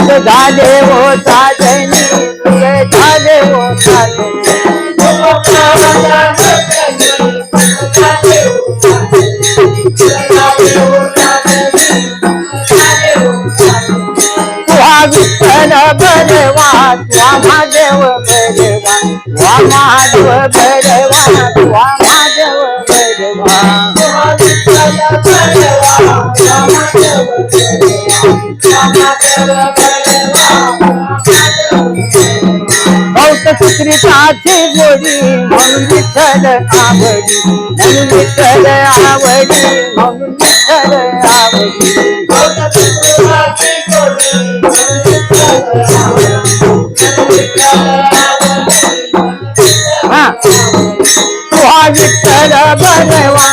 झाले हो साजनी प्रिय झाले हो साजनी तुहा विठ्ठल बलवा तुहा महादेव बलवा तुहा महादेव बलवा तुहा महादेव बलवा सुकृताची गोडी म्हणून विठ्ठल आवडी म्हणून विठ्ठल आवडी म्हणून विठ्ठल आवडी तुहा विठ्ठल बलवा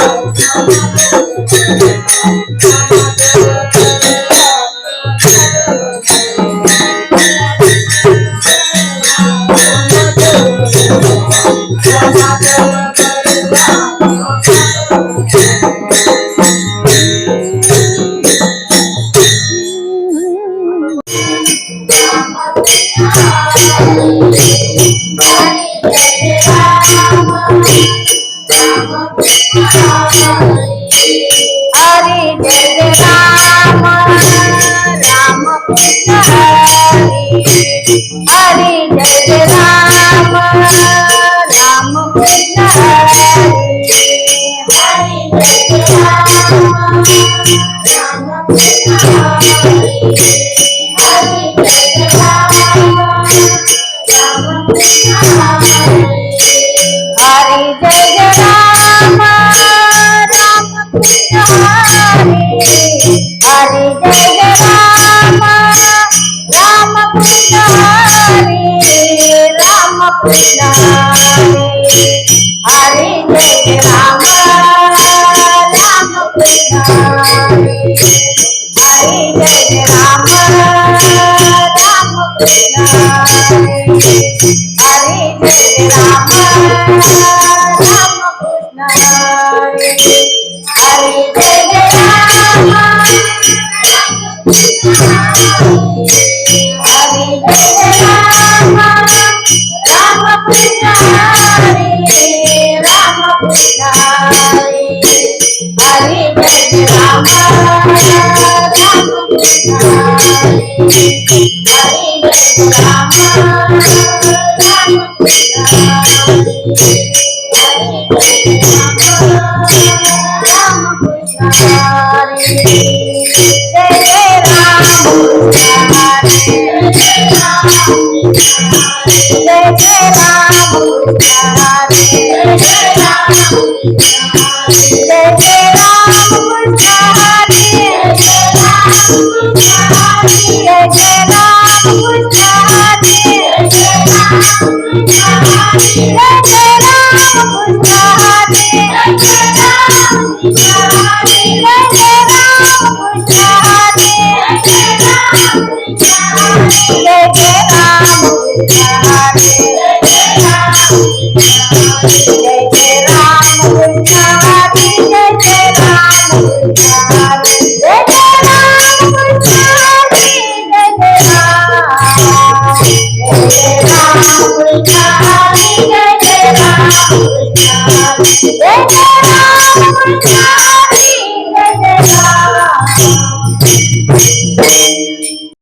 हरे जय राम राम कृष्ण हरे जय राम राम कृष्ण हरे जय राम राम कृष्ण हरे जय राम राम कृष्ण हरे जय राम राम कृष्ण हरे जय राम राम कृष्ण हरे राम कृष्ण हरे जय राम राम कृष्ण हरे जय राम राम कृष्ण हरे जय राम राम कृष्ण हरे जय राम हरे जय राम राम कृष्ण हरे राम कृष्ण हरे जय राम राम कृष्ण हरे जय राम राम कृष्ण जय जय राम